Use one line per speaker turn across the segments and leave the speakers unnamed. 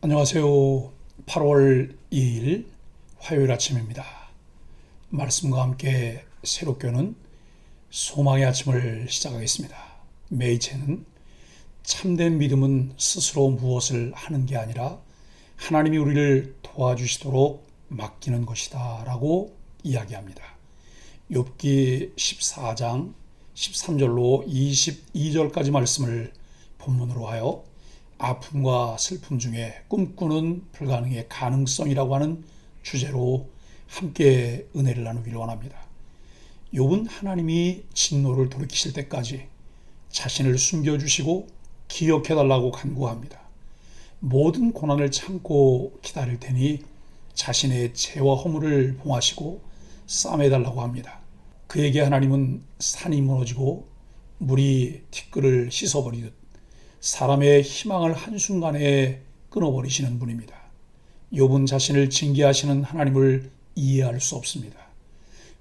안녕하세요. 8월 2일 화요일 아침입니다. 말씀과 함께 새롭게 오는 소망의 아침을 시작하겠습니다. 메이체는 참된 믿음은 스스로 무엇을 하는 게 아니라 하나님이 우리를 도와주시도록 맡기는 것이다 라고 이야기합니다. 욥기 14장 13절로 22절까지 말씀을 본문으로 하여 아픔과 슬픔 중에 꿈꾸는 불가능의 가능성이라고 하는 주제로 함께 은혜를 나누기를 원합니다. 욥은 하나님이 진노를 돌이키실 때까지 자신을 숨겨주시고 기억해달라고 간구합니다. 모든 고난을 참고 기다릴 테니 자신의 죄와 허물을 봉하시고 싸매달라고 합니다. 그에게 하나님은 산이 무너지고 물이 티끌을 씻어버리듯 사람의 희망을 한순간에 끊어버리시는 분입니다. 욥은 자신을 징계하시는 하나님을 이해할 수 없습니다.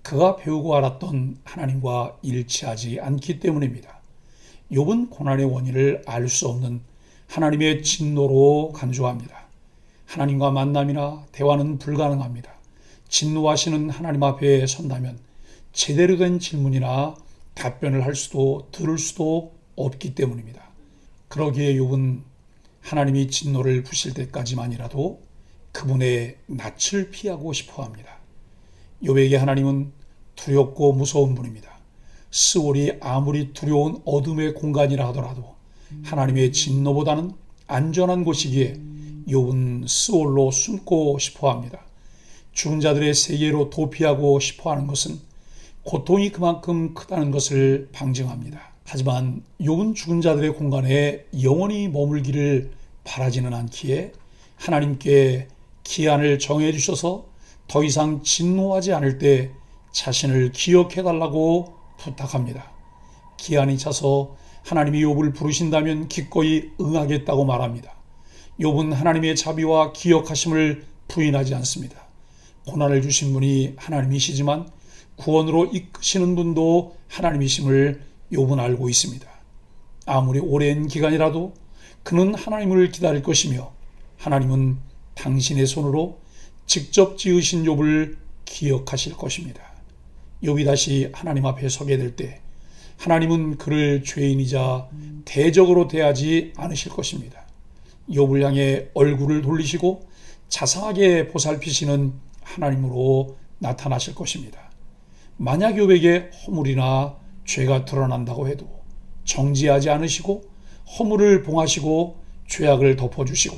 그가 배우고 알았던 하나님과 일치하지 않기 때문입니다. 욥은 고난의 원인을 알 수 없는 하나님의 진노로 간주합니다. 하나님과 만남이나 대화는 불가능합니다. 진노하시는 하나님 앞에 선다면 제대로 된 질문이나 답변을 할 수도 들을 수도 없기 때문입니다. 그러기에 욥은 하나님이 진노를 부실 때까지만이라도 그분의 낯을 피하고 싶어 합니다. 욥에게 하나님은 두렵고 무서운 분입니다. 스올이 아무리 두려운 어둠의 공간이라 하더라도 하나님의 진노보다는 안전한 곳이기에 욥은 스올로 숨고 싶어 합니다. 죽은 자들의 세계로 도피하고 싶어 하는 것은 고통이 그만큼 크다는 것을 방증합니다. 하지만 욥은 죽은 자들의 공간에 영원히 머물기를 바라지는 않기에 하나님께 기한을 정해 주셔서 더 이상 진노하지 않을 때 자신을 기억해 달라고 부탁합니다. 기한이 차서 하나님이 욥을 부르신다면 기꺼이 응하겠다고 말합니다. 욥은 하나님의 자비와 기억하심을 부인하지 않습니다. 고난을 주신 분이 하나님이시지만 구원으로 이끄시는 분도 하나님이심을 욥은 알고 있습니다. 아무리 오랜 기간이라도 그는 하나님을 기다릴 것이며 하나님은 당신의 손으로 직접 지으신 욥을 기억하실 것입니다. 욥이 다시 하나님 앞에 서게 될 때 하나님은 그를 죄인이자 대적으로 대하지 않으실 것입니다. 욥을 향해 얼굴을 돌리시고 자상하게 보살피시는 하나님으로 나타나실 것입니다. 만약 욥에게 허물이나 죄가 드러난다고 해도 정지하지 않으시고 허물을 봉하시고 죄악을 덮어주시고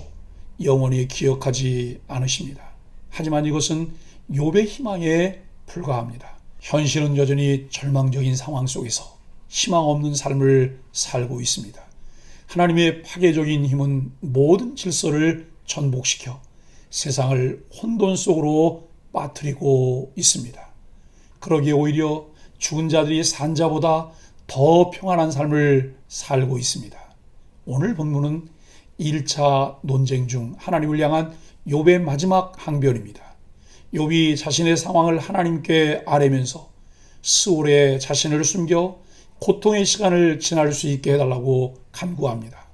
영원히 기억하지 않으십니다. 하지만 이것은 욥의 희망에 불과합니다. 현실은 여전히 절망적인 상황 속에서 희망 없는 삶을 살고 있습니다. 하나님의 파괴적인 힘은 모든 질서를 전복시켜 세상을 혼돈 속으로 빠뜨리고 있습니다. 그러기에 오히려 죽은 자들이 산 자보다 더 평안한 삶을 살고 있습니다. 오늘 본문은 1차 논쟁 중 하나님을 향한 욥의 마지막 항변입니다. 욥이 자신의 상황을 하나님께 아뢰면서 스올에 자신을 숨겨 고통의 시간을 지날 수 있게 해달라고 간구합니다.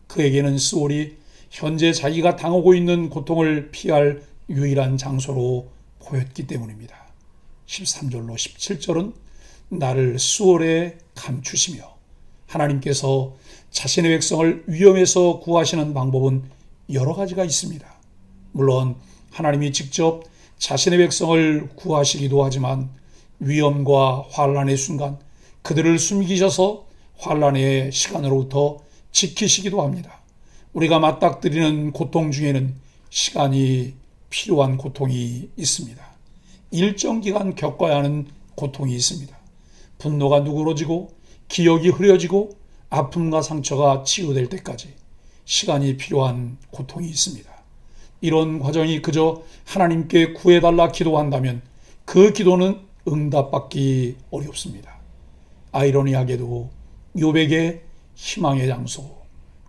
그에게는 스올이 현재 자기가 당하고 있는 고통을 피할 유일한 장소로 보였기 때문입니다. 13절로 17절은 나를 수월에 감추시며 하나님께서 자신의 백성을 위험에서 구하시는 방법은 여러 가지가 있습니다. 물론 하나님이 직접 자신의 백성을 구하시기도 하지만 위험과 환난의 순간 그들을 숨기셔서 환난의 시간으로부터 지키시기도 합니다. 우리가 맞닥뜨리는 고통 중에는 시간이 필요한 고통이 있습니다. 일정 기간 겪어야 하는 고통이 있습니다. 분노가 누그러지고 기억이 흐려지고 아픔과 상처가 치유될 때까지 시간이 필요한 고통이 있습니다. 이런 과정이 그저 하나님께 구해달라 기도한다면 그 기도는 응답받기 어렵습니다. 아이러니하게도 욥에게 희망의 장소,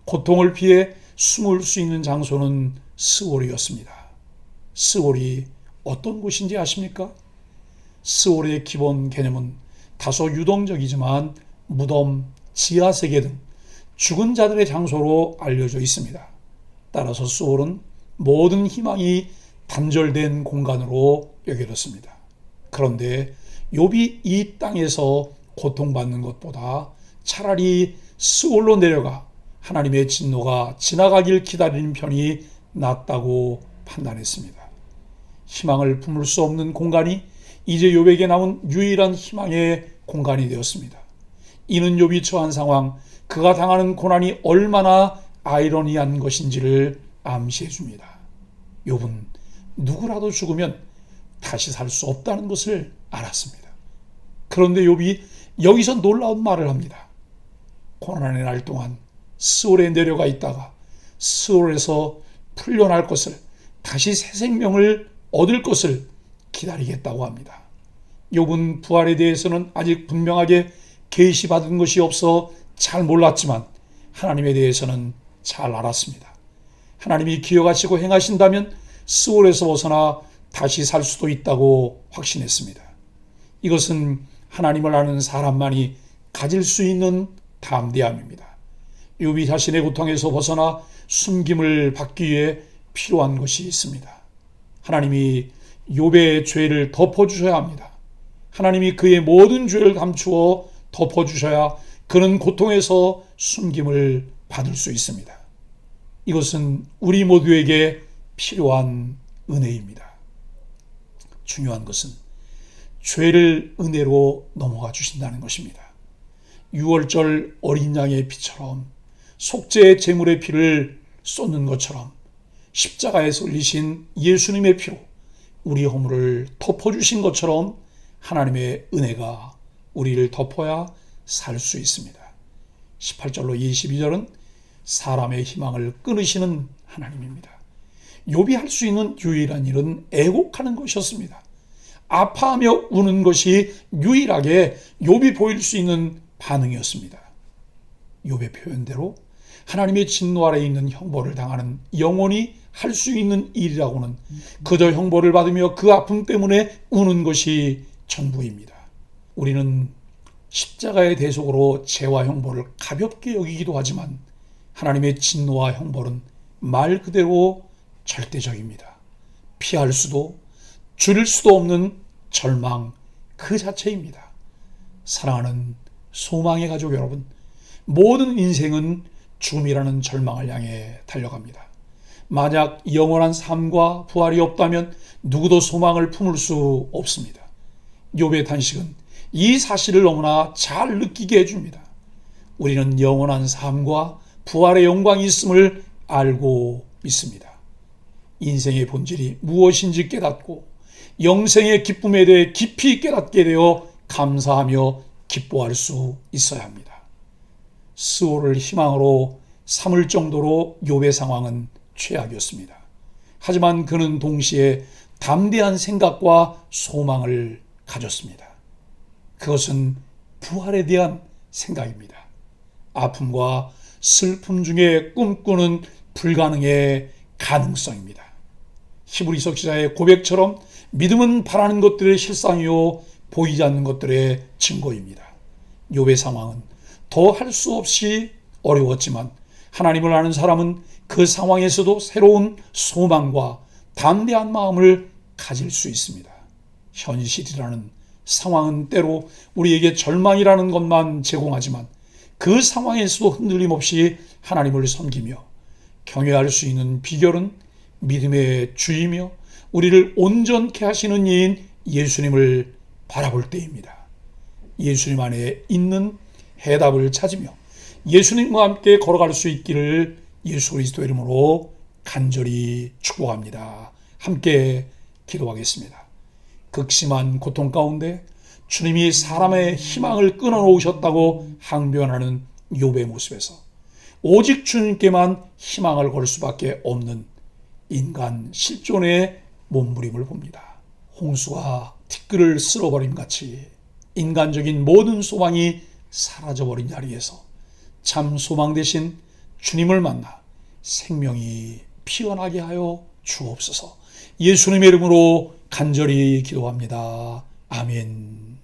고통을 피해 숨을 수 있는 장소는 스올이었습니다. 스올이 어떤 곳인지 아십니까? 스올의 기본 개념은 다소 유동적이지만 무덤, 지하세계 등 죽은 자들의 장소로 알려져 있습니다. 따라서 수월은 모든 희망이 단절된 공간으로 여겨졌습니다. 그런데 욥이 이 땅에서 고통받는 것보다 차라리 스올로 내려가 하나님의 진노가 지나가길 기다리는 편이 낫다고 판단했습니다. 희망을 품을 수 없는 공간이 이제 욥에게 남은 유일한 희망의 공간이 되었습니다. 이는 욥이 처한 상황, 그가 당하는 고난이 얼마나 아이러니한 것인지를 암시해 줍니다. 욥은 누구라도 죽으면 다시 살 수 없다는 것을 알았습니다. 그런데 욥이 여기서 놀라운 말을 합니다. 고난의 날 동안 스올에 내려가 있다가 스올에서 풀려날 것을, 다시 새 생명을 얻을 것을 기다리겠다고 합니다. 욥은 부활에 대해서는 아직 분명하게 계시받은 것이 없어 잘 몰랐지만 하나님에 대해서는 잘 알았습니다. 하나님이 기억하시고 행하신다면 스올에서 벗어나 다시 살 수도 있다고 확신했습니다. 이것은 하나님을 아는 사람만이 가질 수 있는 담대함입니다. 욥이 자신의 고통에서 벗어나 숨김을 받기 위해 필요한 것이 있습니다. 하나님이 욥의 죄를 덮어주셔야 합니다. 하나님이 그의 모든 죄를 감추어 덮어주셔야 그는 고통에서 숨김을 받을 수 있습니다. 이것은 우리 모두에게 필요한 은혜입니다. 중요한 것은 죄를 은혜로 넘어가 주신다는 것입니다. 6월절 어린 양의 피처럼, 속죄의 제물의 피를 쏟는 것처럼 십자가에 쏠리신 예수님의 피로 우리 허물을 덮어주신 것처럼 하나님의 은혜가 우리를 덮어야 살 수 있습니다. 18절로 22절은 사람의 희망을 끊으시는 하나님입니다. 욥이 할 수 있는 유일한 일은 애곡하는 것이었습니다. 아파하며 우는 것이 유일하게 욥이 보일 수 있는 반응이었습니다. 욥의 표현대로 하나님의 진노 아래에 있는 형벌을 당하는 영혼이 할 수 있는 일이라고는 그저 형벌을 받으며 그 아픔 때문에 우는 것이 전부입니다. 우리는 십자가의 대속으로 죄와 형벌을 가볍게 여기기도 하지만 하나님의 진노와 형벌은 말 그대로 절대적입니다. 피할 수도 줄일 수도 없는 절망 그 자체입니다. 사랑하는 소망의 가족 여러분, 모든 인생은 죽음이라는 절망을 향해 달려갑니다. 만약 영원한 삶과 부활이 없다면 누구도 소망을 품을 수 없습니다. 욥의 탄식은 이 사실을 너무나 잘 느끼게 해줍니다. 우리는 영원한 삶과 부활의 영광이 있음을 알고 있습니다. 인생의 본질이 무엇인지 깨닫고 영생의 기쁨에 대해 깊이 깨닫게 되어 감사하며 기뻐할 수 있어야 합니다. 스올을 희망으로 삼을 정도로 욥의 상황은 최악이었습니다. 하지만 그는 동시에 담대한 생각과 소망을 가졌습니다. 그것은 부활에 대한 생각입니다. 아픔과 슬픔 중에 꿈꾸는 불가능의 가능성입니다. 히브리서 기자의 고백처럼 믿음은 바라는 것들의 실상이요 보이지 않는 것들의 증거입니다. 욥의 상황은 더 할 수 없이 어려웠지만 하나님을 아는 사람은 그 상황에서도 새로운 소망과 담대한 마음을 가질 수 있습니다. 현실이라는 상황은 때로 우리에게 절망이라는 것만 제공하지만 그 상황에서도 흔들림 없이 하나님을 섬기며 경외할 수 있는 비결은 믿음의 주이며 우리를 온전케 하시는 이인 예수님을 바라볼 때입니다. 예수님 안에 있는 해답을 찾으며 예수님과 함께 걸어갈 수 있기를 예수 그리스도 이름으로 간절히 축복합니다. 함께 기도하겠습니다. 극심한 고통 가운데 주님이 사람의 희망을 끊어놓으셨다고 항변하는 욥의 모습에서 오직 주님께만 희망을 걸 수밖에 없는 인간 실존의 몸부림을 봅니다. 홍수가 티끌을 쓸어버림 같이 인간적인 모든 소망이 사라져버린 자리에서 참 소망 대신 주님을 만나 생명이 피어나게 하여 주옵소서. 예수님의 이름으로 간절히 기도합니다. 아멘.